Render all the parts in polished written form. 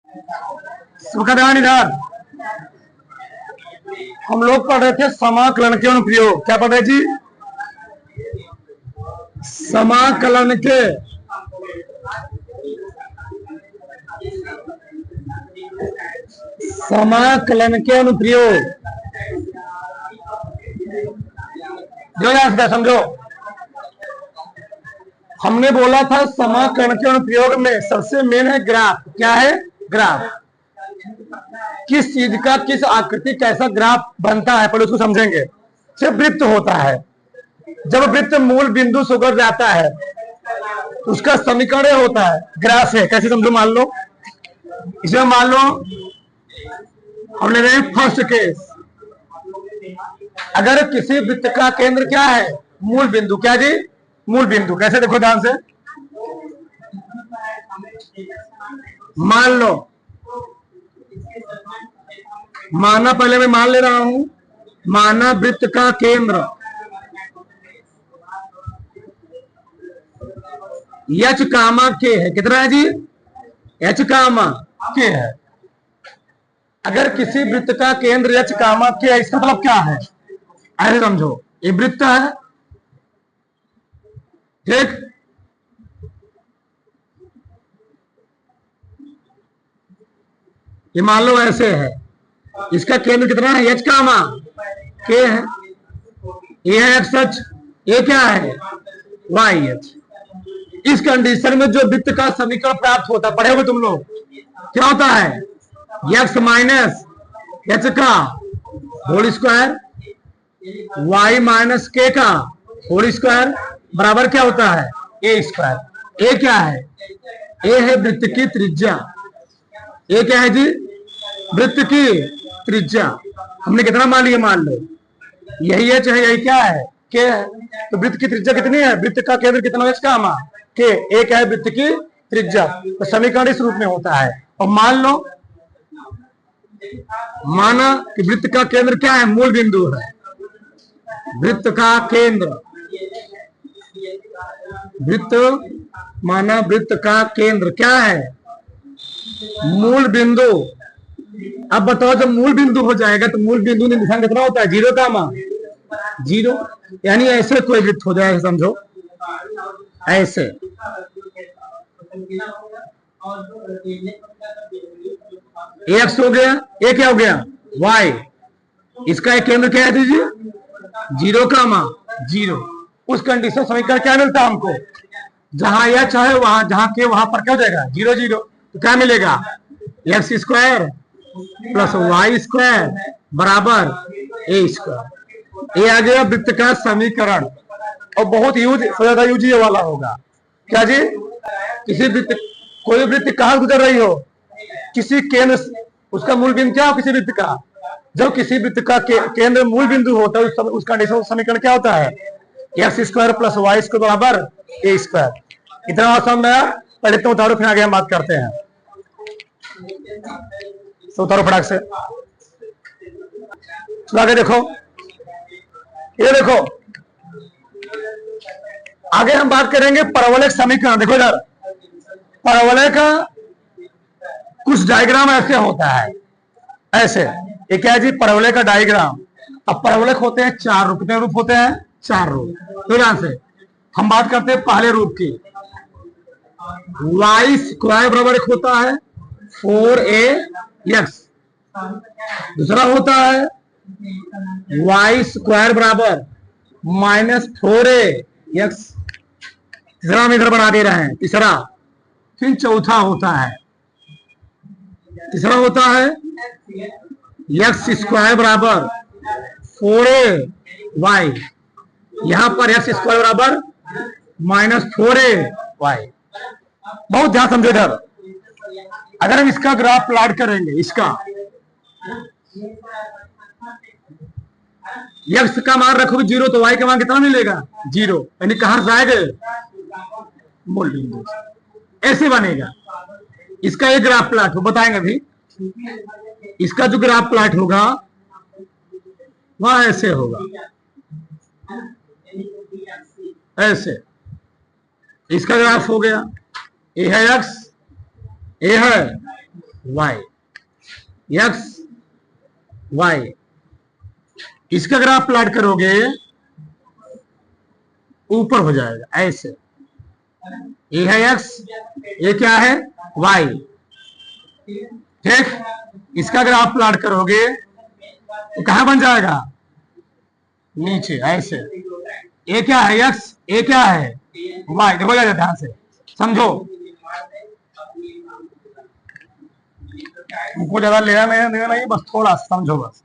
सबका ध्यान इधर। हम लोग पढ़ रहे थे समाकलन के अनुप्रयोग। क्या पढ़ रहे जी? समाकलन के अनुप्रयोग जो याद समझो। हमने बोला था समाकलन के अनुप्रयोग में सबसे मेन है ग्राफ। क्या है? ग्राफ। किस चीज का किस आकृति कैसा ग्राफ बनता है पहले उसको समझेंगे। सिर्फ वृत्त होता है। जब वृत्त मूल बिंदु से होकर जाता है उसका समीकरण होता है ग्राफ है। कैसे समझो? मान लो इसमें मान लो हम ले रहे हैं फर्स्ट केस। अगर किसी वृत्त का केंद्र क्या है? मूल बिंदु। क्या जी? मूल बिंदु। कैसे? देखो ध्यान से। मान लो, माना पहले मैं मान ले रहा हूं, माना वृत्त का केंद्र एच कामा के है। कितना है जी? एच कामा के है। अगर किसी वृत्त का केंद्र एच कामा के है इसका मतलब क्या है? ऐसे समझो, ये वृत्त है, ठीक? ये मान लो ऐसे है। इसका केंद्र कितना है? एच कामा के है। ये है एक्स अक्ष, ये क्या है? वाई अक्ष। इस कंडीशन में जो वृत्त का समीकरण प्राप्त होता है, पढ़े होगे तुम लोग, क्या होता है? एक्स माइनस एच का होल स्क्वायर वाई माइनस के का होल स्क्वायर बराबर क्या होता है? ए स्क्वायर। ए क्या है? ए है वृत्त की त्रिज्या। ए क्या है जी? वृत्त की त्रिज्या। हमने कितना मान लिया? मान लो यही है, चाहे यही क्या है? के है। तो वृत्त की त्रिज्या कितनी है? वृत्त का केंद्र कितना है? इसका मा के। ए क्या है? वृत्त की त्रिज्या। तो समीकरण इस रूप में होता है। और मान लो, माना कि वृत्त का केंद्र क्या है? मूल बिंदु है। वृत्त का केंद्र, वृत्त माना वृत्त का केंद्र क्या है? मूल बिंदु। अब बताओ, जब मूल बिंदु हो जाएगा तो मूल बिंदु निशान कितना होता है? जीरो का मान जीरो। यानी ऐसे कोई वृत्त हो जाए, समझो ऐसे। एक्स हो गया, ये क्या हो गया? वाई। इसका एक केंद्र क्या है दीजिए? जीरो का मान जीरो। उस कंडीशन समीकरण क्या मिलता है हमको? जहां एच है वहां, जहां के वहां पर क्या हो जाएगा? Zero zero. तो क्या मिलेगा? X square plus y square बराबर ए स्क्वायर। ये आ गया वृत्त का समीकरण। और बहुत ज्यादा यूज ये वाला होगा। क्या जी? किसी वृत्त, कोई वृत्त कहां गुजर रही हो, किसी केंद्र, उसका मूल बिंदु क्या हो किसी वृत्त का? जब किसी वृत्त का केंद्र मूल बिंदु होता है उस कंडीशन समीकरण क्या होता है? X square plus y square बराबर ए स्क्वायर। इतना आसान है। पहले तो उतारो, फिर आगे हम बात करते हैं। तो उतारो फटाक से। चलो आगे देखो, ये देखो आगे हम बात करेंगे परवलय समीकरण। देखो इधर, परवलय का कुछ डायग्राम ऐसे होता है, ऐसे। ये क्या है जी? परवलय का डायग्राम। अब परवलय होते हैं चार रूप। कितने रूप होते हैं? चार रूप। तो ध्यान से हम बात करते हैं पहले रूप की। वाई स्क्वायर बराबर एक होता है 4ax। दूसरा होता है वाई स्क्वायर बराबर -4ax। तीसरा हम इधर बना दे रहे हैं, तीसरा। फिर चौथा होता है, तीसरा होता है एक्स स्क्वायर बराबर 4ay। यहां पर एक्स स्क्वायर बराबर -4ay। बहुत ध्यान समझो इधर। अगर हम इसका ग्राफ प्लॉट करेंगे, इसका एक्स का मान रखोगे जीरो तो वाई का मान कितना मिलेगा? जीरो। यानी कहां से आएगा? मूल बिंदु। ऐसे बनेगा। इसका एक ग्राफ प्लॉट हो, बताएंगे अभी। इसका जो ग्राफ प्लॉट होगा वह ऐसे होगा, ऐसे। इसका ग्राफ हो गया, ए है एक्स, ए है वाई, एक्स वाई। इसका अगर आप प्लॉट करोगे ऊपर हो जाएगा ऐसे, ये है एक्स, ये क्या है वाई, ठीक। इसका अगर आप प्लॉट करोगे तो कहां बन जाएगा, नीचे ऐसे। ये क्या है एक्स, ये क्या है वाई। देखो जाए ध्यान से समझो, हमको ज्यादा लेना नहीं, बस थोड़ा समझो बस।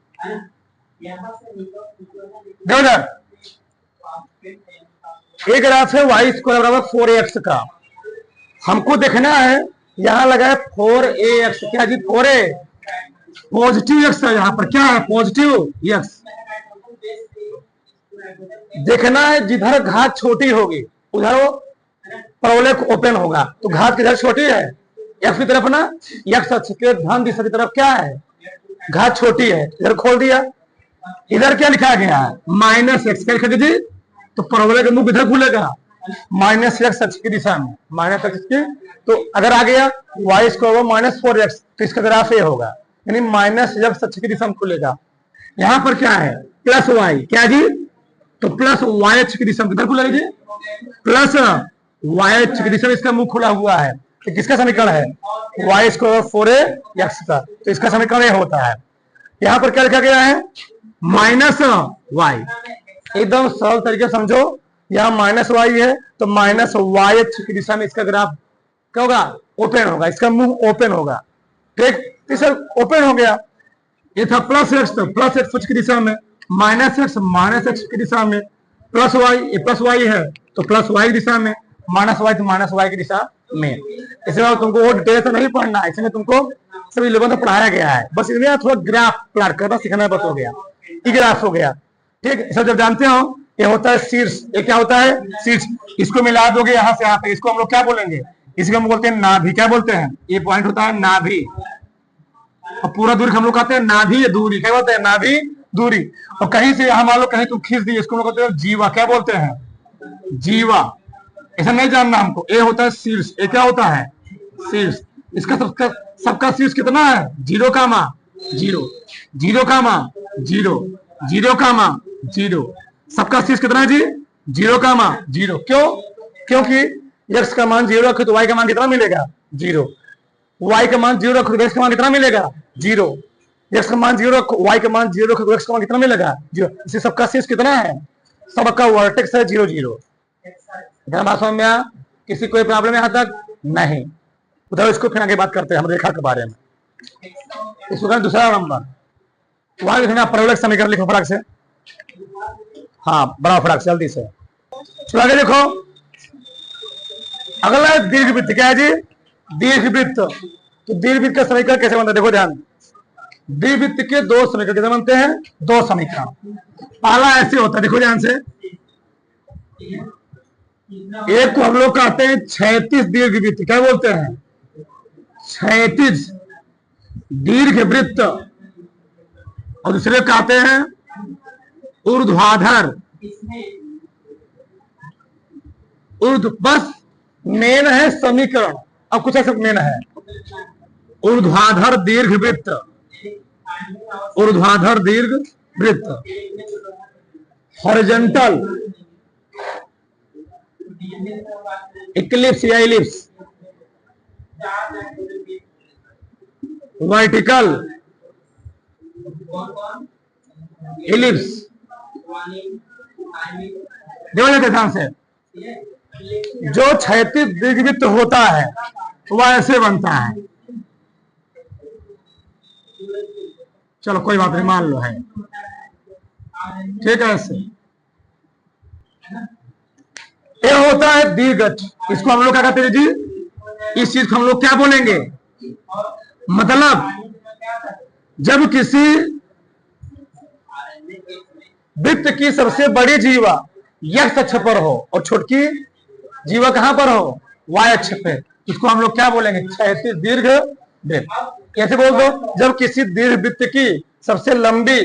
देखो इधर एक ग्राफ है वाई स्क्वायर बराबर 4x का। हमको देखना है यहां लगा है 4ax, क्या जी 4a, पॉजिटिव एक्स है यहाँ पर, क्या है पॉजिटिव एक्स। देखना है जिधर घात छोटी होगी उधर वो परवलय ओपन होगा, तो घात किधर छोटी है एक्स की तरफ ना, एक्स अक्ष के धन दिशा की तरफ क्या है घात छोटी है, इधर खोल दिया। इधर क्या लिखा गया है माइनस एक्स, क्या लिखा जी, तो परवलय का मुख इधर खुलेगा माइनस एक्स अक्ष की दिशा में, माइनस एक्स की। तो अगर आ गया वाई स्क्वायर माइनस 4x, तो इसका ग्राफ ये होगा, यानी माइनस एक्स अक्ष की दिशा में खुलेगा। यहाँ पर क्या है प्लस वाई, क्या जी, तो प्लस वाई अक्ष की दिशा में किधर खुलेगा जी, प्लस वाई अक्ष की दिशा में इसका मुंह खुला हुआ है। तो किसका समीकरण है वाई स्क्वायर 4ax का, तो इसका समीकरण ये होता है। यहाँ पर क्या लिखा गया है माइनस वाई, एकदम सरल तरीके से समझो, यहाँ माइनस वाई है तो माइनस वाई अक्ष की दिशा में इसका ग्राफ क्या होगा ओपन होगा, इसका मुंह ओपन होगा, ठीक। सर ओपन हो गया। ये था प्लस एक्स, तो प्लस एक्स की दिशा में, माइनस एक्स की दिशा में, प्लस वाई, ये प्लस वाई है तो प्लस वाई की दिशा में, माइनस वाई तो माइनस वाई की दिशा में। इसमें तुमको वो डिटेल से नहीं पढ़ना है, इसमें तुमको सभी लोगों को पढ़ाया गया है, बस इसमें थोड़ा ग्राफ प्लॉट करना सीखना बस हो गया, ये ग्राफ हो गया, ठीक। सब जब जानते हो ये होता है शीर्ष, ये क्या होता है शीर्ष, इसको मिला दोगे यहाँ से यहाँ पे, इसको हम लोग क्या बोलेंगे, इसको हम बोलते हैं नाभि, क्या बोलते हैं, ये पॉइंट होता है नाभि। और पूरा दूरी हम लोग कहते हैं नाभि दूरी, क्या बोलते हैं नाभि दूरी। और कहीं से यहाँ मान लो कहीं तुम खींच दिए, इसको हम लोग कहते हैं जीवा, क्या बोलते हैं जीवा। ऐसा नहीं जानना हमको, ये होता है शीर्ष, ये क्या होता है शीर्ष। इसका सबका शीर्ष कितना है 0, 0, 0, 0, 0, 0। सबका शीर्ष कितना है जी 0, 0। क्यों, क्योंकि एक्स का मान 0 रखो तो वाई का मान कितना मिलेगा 0, वाई का मान 0 रखो तो एक्स का मान कितना मिलेगा 0, एक्स का मान 0 रखो वाई का मान 0 रखो तो एक्स का मान कितना मिलेगा 0। इसे सबका शीर्ष कितना है, सबका वर्टेक्स है 0, 0। इतना बात समझ में आया, किसी कोई प्रॉब्लम यहाँ तक नहीं। उधर इसको फिर आगे बात करते हैं हम रेखा के बारे में। इसको दूसरा नंबर, वहां लिखना परवलय समीकरण लिखो फटाक से, हाँ बड़ा फटाक से जल्दी से। चलो आगे देखो, अगला है दीर्घवृत्त, क्या है जी दीर्घवृत्त। तो दीर्घवृत्त का समीकरण कैसे बनता है, देखो ध्यान, दीर्घवृत्त के दो समीकरण कैसे बनते हैं, दो समीकरण। पहला ऐसे होता है, देखो ध्यान से, एक को हम लोग कहते हैं क्षैतिज दीर्घवृत्त, क्या बोलते हैं क्षैतिज दीर्घवृत्त, और दूसरे कहते हैं ऊर्ध्वाधर, बस मेन है समीकरण, अब कुछ ऐसा मेन है ऊर्ध्वाधर दीर्घवृत्त, ऊर्ध्वाधर दीर्घवृत्त, हॉरिजॉन्टल इक्लिप्स या इलिप्स, वर्टिकल इलिप्स। देखो ध्यान से, जो क्षैतिज दीर्घवृत्त होता है वह ऐसे बनता है, चलो कोई बात नहीं मान लो है, ठीक है ऐसे। ये होता है दीर्घच, इसको हम लोग क्या कहते हैं जी, इस चीज को हम लोग क्या बोलेंगे, मतलब जब किसी वृत्त की सबसे बड़ी जीवा एक्स अक्ष पर हो और छोटकी जीवा कहां पर हो वाई अक्ष पे, इसको हम लोग क्या बोलेंगे क्षैतिज दीर्घवृत्त। कैसे बोल दो, जब किसी दीर्घवृत्त की सबसे लंबी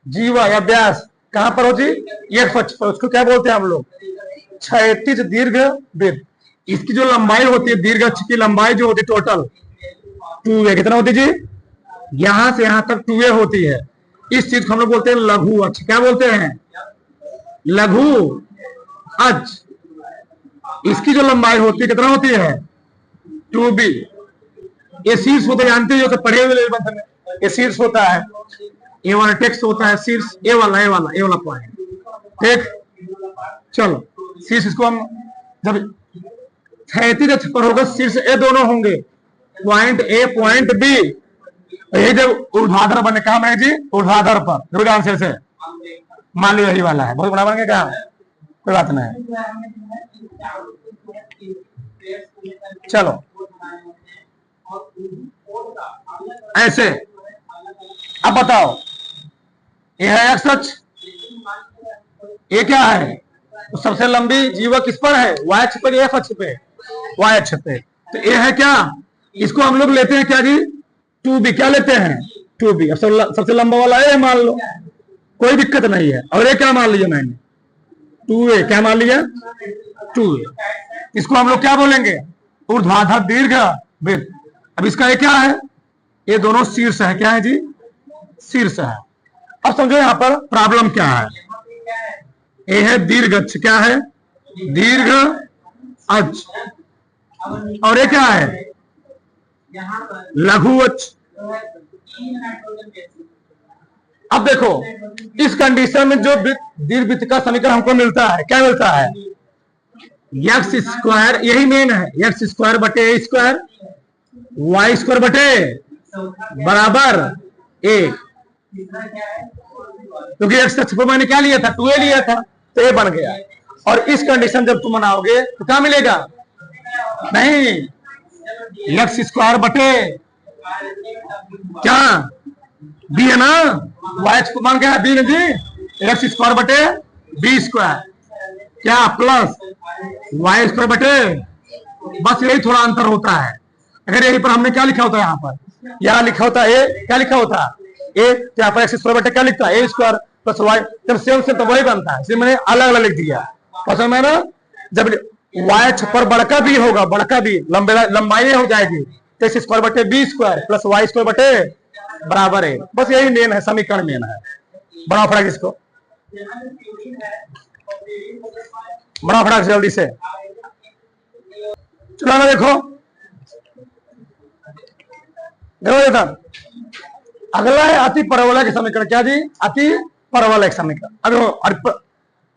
जीवा या व्यास कहां पर हो जी एक्स अक्ष पर, उसको क्या बोलते हैं हम लोग क्षैतिज दीर्घवृत्त। इसकी जो लंबाई होती है दीर्घ अक्ष की लंबाई जो होती है 2a कितना होती जी, यहां से यहां तक 2a होती है। इस चीज को हम लोग बोलते हैं लघु अक्ष। क्या बोलते हैं? लघु अक्ष। इसकी जो लंबाई होती है कितना होती है? 2b। ये शीर्ष होता है, जानते हो, तो पढ़े हुए बंधन में ये शीर्ष होता है, ये वाला टेक्स्ट होता है शीर्ष, ये वाला पॉइंट। ठीक, चलो शीर्ष, इसको हम जब क्षैतिज अक्ष पर होगा शीर्ष ए दोनों होंगे, पॉइंट ए पॉइंट बी। यही जब ऊर्ध्वाधर बने, कहा मैं जी? ऊर्ध्वाधर पर। ध्यान से मान लो यही वाला है, बहुत बड़ा बन गया क्या? कोई बात नहीं, चलो ऐसे। अब बताओ, ये है एक्स अक्ष, ये क्या है? तो सबसे लंबी जीवा किस पर है? वाई अक्ष पर, एफ अक्ष पे, वाई अक्ष पे। तो ये है क्या? इसको हम लोग लेते हैं क्या जी? 2b। क्या लेते हैं? 2b। अब सबसे लंबा वाला ये मान लो, कोई दिक्कत नहीं है। और ये क्या मान लिया मैंने? 2a। क्या मान लिया? 2a। इसको हम लोग क्या बोलेंगे? ऊर्ध्वाधर दीर्घ वृत्त। अब इसका ये क्या है? ये दोनों शीर्ष है। क्या है जी? शीर्ष है। अब समझो यहां पर प्रॉब्लम क्या है। ये है दीर्घ अक्ष। क्या है? दीर्घ अक्ष। और ये क्या है? लघु अक्ष। अब देखो, इस कंडीशन में जो दीर्घ वृत्त का समीकरण हमको मिलता है, क्या मिलता है? एक्स स्क्वायर, यही मेन है, एक्स स्क्वायर बटे ए स्क्वायर, वाई स्क्वायर बटे बराबर 1। क्योंकि एक्स अक्ष पर मैंने क्या लिया था? 2a लिया था, तो ये बन गया। और इस कंडीशन जब तुम बनाओगे तो क्या मिलेगा? नहीं, एक्स स्क्वायर बटे क्या? बी है ना, वाई को मान क्या है? बी ने जी, एक्स स्क्वायर बटे बी स्क्वायर, क्या प्लस वाई स्क्वायर बटे, बस यही थोड़ा अंतर होता है। अगर यही पर हमने क्या लिखा होता है, यहाँ पर यहाँ लिखा होता है ए, क्या लिखा होता है? ए, तो यहाँ पर एक्स स्क्वायर बटे क्या लिखता है? ए स्क्वायर प्लस वाई। जब सेम से तो वही बनता है, इसलिए मैंने अलग अलग लिख दिया। पसंद है ना? जब वाई अक्ष पर बड़का बी होगा, बड़का बी लंबाई हो जाएगी, तो एक्स स्क्वायर बटे b square plus y square बटे बराबर है। बस यही मेन है, समीकरण मेन है। बड़ा फटाक इसको, बड़ा फटाक से जल्दी से चलो ना। देखो इधर अगला है अति परवलय के समीकरण। क्या जी? अति परवलय समीकरण।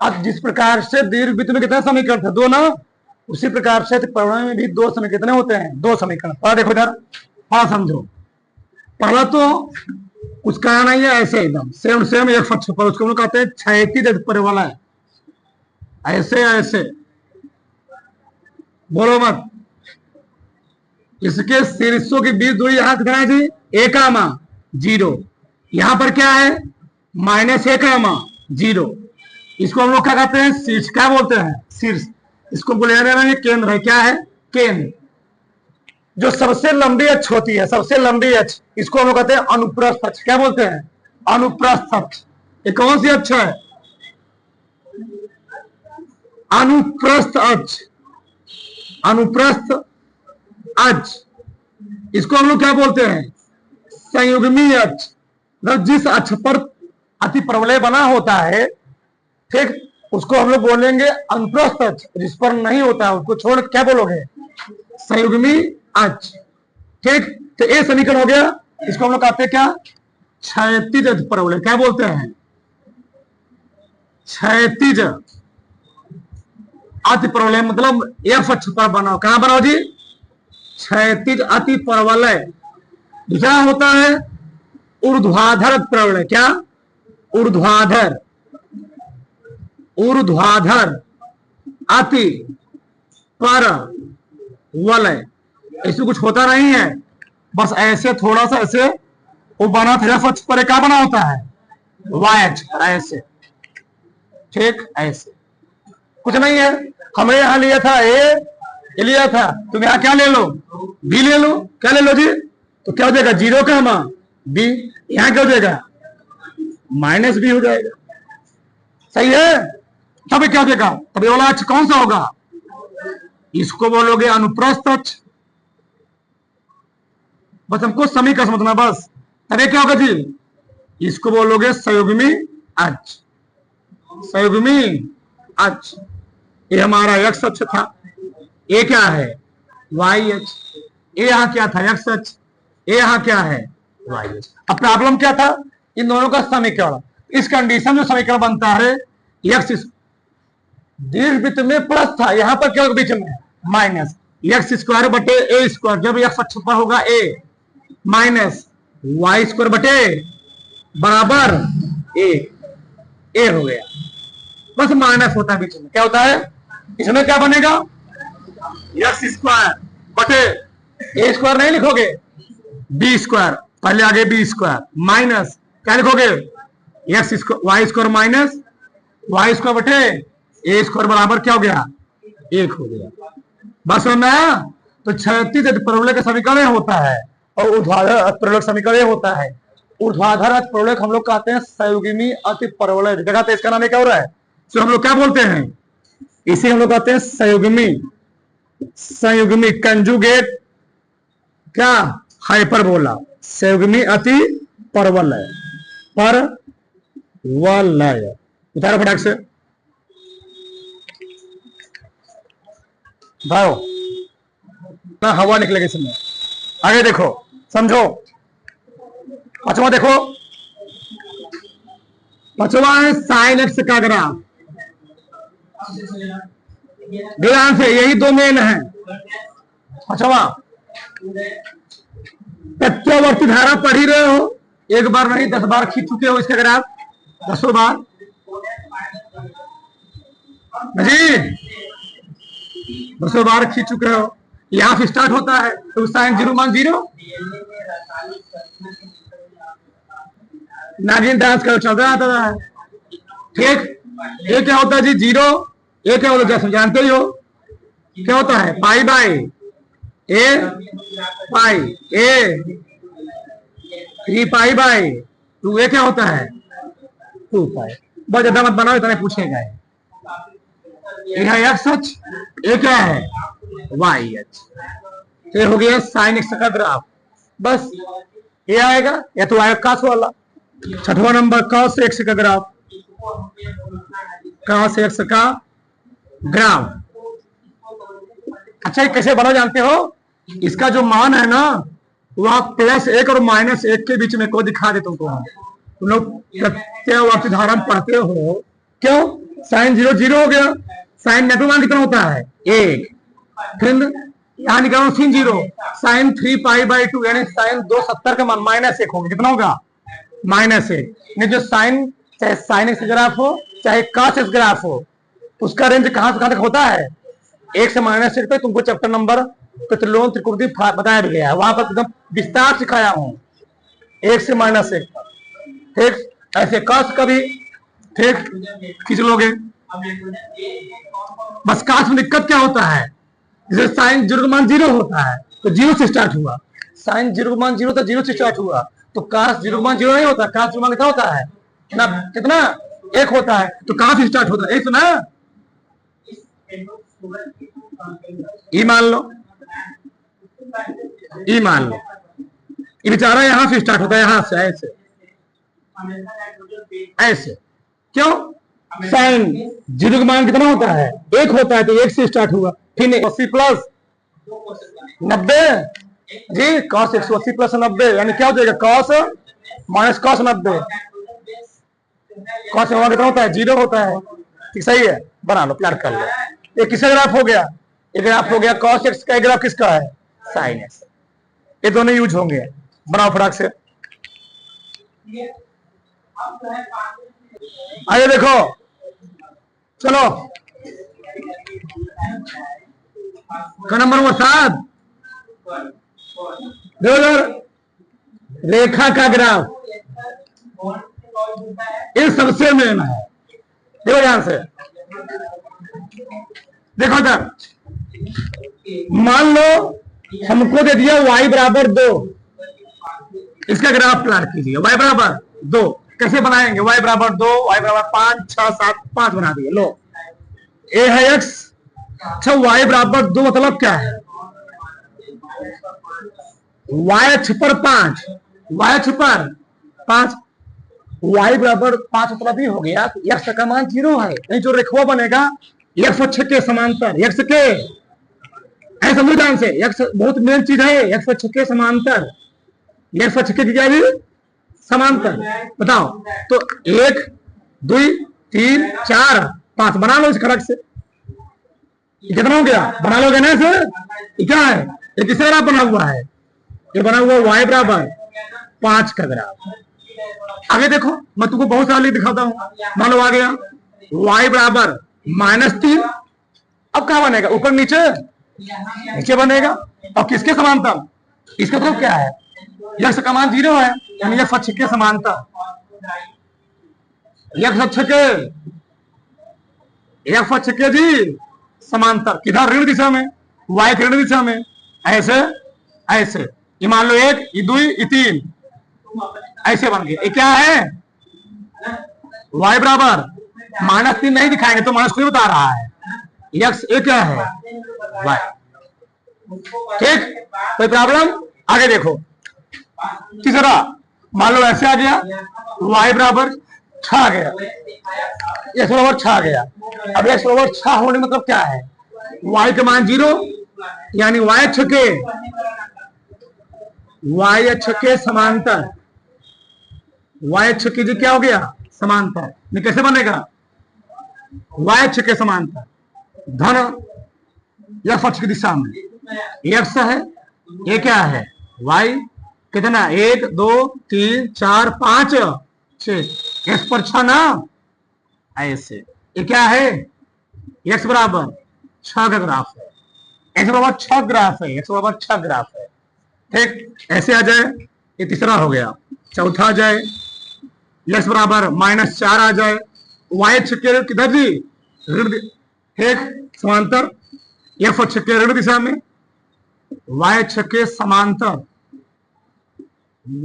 अब जिस प्रकार से दीर्घ वृत्त में कितने समीकरण थे? 2 ना, उसी प्रकार से परवलय में भी 2 समीकरण कितने होते हैं? 2 समीकरण। पढ़ा देखो इधर, पढ़ा समझो। पहला तो कुछ कहना नहीं है, ऐसे एकदम सेम एक अक्ष पर, उसको हम लोग कहते हैं क्षैतिज परवलय। ऐसे ऐसे बोलो मत। इसके शीर्षों के बीच दूरी यहां कितना है जी? 1, 0। यहां पर क्या है? -1, 0। इसको हम लोग क्या कहते हैं? शीर्ष। क्या बोलते हैं? शीर्ष। इसको बोले जाने केंद्र है। क्या है? केंद्र। जो सबसे लंबी अक्ष होती है, सबसे लंबी अक्ष, इसको हम लोग कहते हैं अनुप्रस्थ अक्ष। क्या बोलते हैं? अनुप्रस्थ अक्ष। ये कौन सी अक्ष है? अनुप्रस्थ अक्ष। अनुप्रस्थ अक्ष। इसको हम लोग क्या बोलते हैं? संयुग्मी अक्ष। जिस अक्ष पर अति परवलय बना होता है, ठीक, उसको हम लोग बोलेंगे अनुप्रस्थ अक्ष। जिस पर नहीं होता है उसको छोड़ क्या बोलोगे? संयुग्मी अक्ष। ठीक, तो ये समीकरण हो गया। इसको हम लोग कहते हैं क्या? क्षैतिज अति परवलय। क्या बोलते हैं? क्षैतिज अति परवलय मतलब एफ अक्ष पर बनाओ। कहां बनाओ जी? क्षैतिज अति परवलय। दूसरा होता है ऊर्ध्वाधर परवलय। क्या? ऊर्ध्वाधर, ऊर्ध्वाधर अति परवलय। ऐसे कुछ होता नहीं है, बस ऐसे थोड़ा सा ऐसे वो बना था। एफ अक्ष पर क्या बना होता है? वाई अक्ष पर ऐसे। ठीक, ऐसे कुछ नहीं है। हमने यहां लिया था ए, लिया था, तुम यहां क्या ले लो? बी ले लो। क्या ले लो जी? तो क्या हो जाएगा? 0 का मान बी, यहां क्या हो जाएगा? -b हो जाएगा। सही है? तब क्या हो जाएगा? तब ये वाला अक्ष कौन सा होगा? इसको बोलोगे अनुप्रस्थ अक्ष। बस हमको समीकरण समझना बस। तब ये क्या होगा जी, इसको बोलोगे संयुग्मी अक्ष। संयुग्मी अक्ष, ये हमारा एक्स अक्ष था, ये क्या है वाई अक्ष। ये यहाँ क्या था एक्स अक्ष, ये यहाँ क्या है वाई अक्ष। अब प्रॉब्लम क्या था, इन दोनों का समीकरण। इस कंडीशन में समीकरण बनता है एक्स दीर्घवृत्त में प्लस था, यहां पर क्या बीच में माइनस एक्स स्क्वायर बटे ए स्क्वायर, जब एक्स अक्ष पर होगा ए, माइनस वाई स्क्वायर बटे बराबर ए हो गया। बस माइनस होता है बीच में, क्या होता है इसमें क्या बनेगा एक्स स्क्वायर बटे ए स्क्वायर नहीं लिखोगे बी स्क्वायर, पहले आगे बी स्क्वायर माइनस क्या लिखोगे x square y square minus y square बटे ए स्क्वायर बराबर क्या हो गया 1 हो गया। बस में तो क्षैतिज परवलय का समीकरण होता है और ऊर्ध्वाधर परवलय समीकरण होता है। ऊर्ध्वाधर परवलय हम लोग कहते हैं संयुग्मी अति परवलय, जगह तो इसका नाम क्या हो रहा है, तो हम लोग क्या बोलते हैं, इसे हम लोग कहते हैं संयुग्मी कंजुगेट क्या हाइपरबोला, संयुग्मी अति परवलय परवलय। उतारो फटाक से भाव ना हवा निकलेगी इसमें। आगे देखो समझो, पांचवा देखो, पांचवा है साइन एक्स का ग्राफ। ध्यान से यही दो मेन है। पांचवा प्रत्यावर्ती धारा पढ़ ही रहे हो, एक बार नहीं 10 बार खींच चुके हो इसका ग्राफ, 10 बार जी 10 बार खींच चुके हो। यहां से स्टार्ट होता है तो साइन 0 मान 0, नागिन डांस कर चल रहा था ठीक। ये क्या होता है जी 0, ये क्या होता है जानते ही हो, क्या होता है pi by A pi A 3 pi by 2, ये क्या होता है 2 पाई। बहुत ज्यादा मत बनाओ, इतना पूछेगा। ये है एक्स अक्ष, ये क्या है वाई अक्ष। ये हो गया साइन एक्स का ग्राफ। बस ये आएगा, या तो आएगा कास वाला। छठवां नंबर कॉस एक्स का ग्राफ, कॉस एक्स का ग्राफ। अच्छा ये कैसे बना जानते हो, इसका जो मान है ना वह +1 और -1 के बीच में को दिखा देता हूं तुम लोग प्रत्ययवर्ती धारा पढ़ते हो। क्यों, साइन 0 0 हो गया, साइन नेगेटिव मान कितना होता है 1, फिर यहां निकालो sin 0, साइन 3 पाई बाई 2 यानी साइन 270 का मान -1 होगा, कितना होगा -1। जो साइन चाहे साइन एक्स ग्राफ हो चाहे कॉस एक्स ग्राफ हो, उसका रेंज कहां से कहां तक होता है 1 से -1 तक। तुमको चैप्टर नंबर प्रतिलोम त्रिकोणमिति बताया गया है, वहां पर एकदम विस्तार सिखाया हूं 1 से -1 तक। ठीक, ऐसे कॉस का भी ठीक खींच लोगे। बस कॉस में दिक्कत क्या होता है, जैसे साइन 0 का मान 0 होता है तो 0 से स्टार्ट हुआ, साइन 0 का मान 0 था 0 से स्टार्ट हुआ, तो कॉस 0 का मान 0 नहीं होता, कॉस 0 का मान कितना होता है ना, कितना 1 होता है, तो कहां से स्टार्ट होता है 1 ना। ई मान लो, ई मान लो, ये बेचारा यहां से स्टार्ट होता है, यहां से ऐसे ऐसे। क्यों, साइन 0 का मान कितना होता है 1 होता है, तो 1 से स्टार्ट हुआ, फिर 80 प्लस 90 जी, cos 180 प्लस 90 यानी क्या हो जाएगा cos माइनस cos 90। cos में कितना होता है 0 होता है, ठीक सही है, बना लो प्लाट कर लो। ये किसका ग्राफ हो गया, ये ग्राफ हो गया cos x का, ग्राफ किसका है sin x। ये दोनों यूज होंगे, बनाओ फटाक से। आइए देखो, चलो का नंबर 7 देखो, रेखा का ग्राफ ये सबसे मेन है। देखो ध्यान से, देखो इधर मान लो हमको दे दिया y बराबर 2, इसका ग्राफ प्लाट कीजिए y बराबर 2। कैसे बनाएंगे, y बराबर 2, y बराबर 5 6 7 5 बना दिए। लो a है x, अच्छा y बराबर 2 मतलब क्या है, वाई अक्ष पर 5, वाई अक्ष पर 5, y बराबर 5 उपलब्ध हो गया तो x का मान 0 है, नहीं जो रेखा बनेगा x अक्ष के समांतर, x के ऐसे समझो ध्यान से, x बहुत मेन चीज है, x अक्ष के समांतर, x अक्ष के क्या भी समांतर। बताओ तो 1 2 3 4 5 बना लो इस खड़क से, कितना हो गया बना लोगे ना सर। क्या है ये किसका ग्राफ बना हुआ है, ये बना हुआ y बराबर 5 का ग्राफ। आगे देखो मैं तुमको बहुत सारा लिख दिखाता हूं, मान लो आ गया y बराबर -3, अब कहां बनेगा ऊपर नीचे, नीचे बनेगा और किसके समांतर, इसका मतलब क्या है यक्ष का मान 0 है यानी यक्ष अक्ष के समांतर, यक्ष अक्ष के जी समांतर, किधर ऋण दिशा में, y की ऋण दिशा में, ऐसे ऐसे, ये मान लो 1 ये 2 ये 3 ऐसे बन गए। ये क्या है y बराबर -3 नहीं दिखाएंगे तो माइनस कोई बता रहा है, यक्ष ये क्या है y। ठीक कोई प्रॉब्लम, आगे देखो तीसरा मान लो ऐसे आ गया y बराबर 6 आ गया, x बराबर 6 आ गया। अब x बराबर 6 होने मतलब क्या है, y का मान 0 यानी y अक्ष के समांतर, y अक्ष की जी क्या हो गया समांतर, नहीं कैसे बनेगा y अक्ष के समांतर धन x अक्ष की दिशा में, x है ये क्या है y, कितना 1 2 3 4 5 6, x पर 6 ना ऐसे, ये क्या है x बराबर 6 का ग्राफ है, x बराबर 6 ग्राफ है, x बराबर 6 ग्राफ है। ठीक ऐसे आ जाए, ये तीसरा हो गया। चौथा आ जाए x बराबर -4 आ जाए, y अक्ष के किधर जी ऋण, ठीक समांतर, f अक्ष के ऋण दिशा में, y अक्ष के समांतर,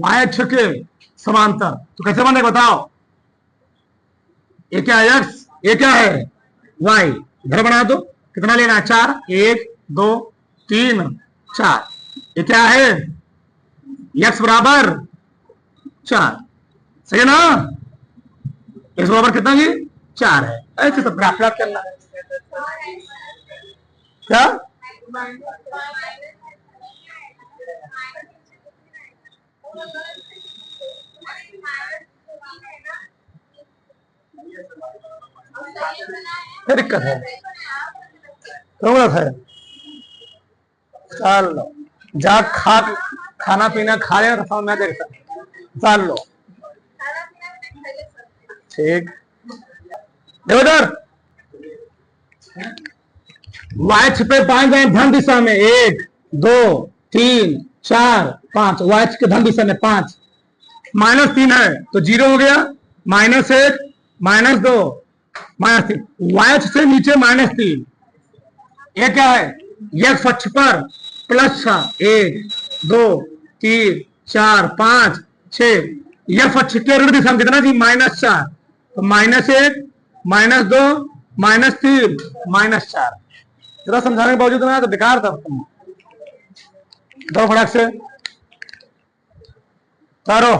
y अक्ष के समांतर तो कैसे बनेगा बताओ, ये क्या है x, ये क्या है y, इधर बना दो, कितना लेना है 4 1 2 3 4, ये क्या है x बराबर 4, सही है ना, x बराबर कितना जी 4 है। ऐसे सब ग्राफ प्लॉट करना है क्या, क्या दिक्कत है, गलत है, चल जा खाना पीना खा लेना तो मैं देखता, चल लो ठीक। देखो इधर y अक्ष पे 5 जाए धन दिशा में, 1 2 3 4 5, y अक्ष के धन दिशा में 5, -3 है तो 0 हो गया, -1 -2 -3, y अक्ष से नीचे -3, ये क्या है x अक्ष पर +6 1 2 3 4 5 6, f अक्ष के ऋण दिशा में कितना जी -4, तो -1 -2 -3 -4, जरा समझाने के बावजूद ना तो बेकार था तुम, दो फटाक से करो।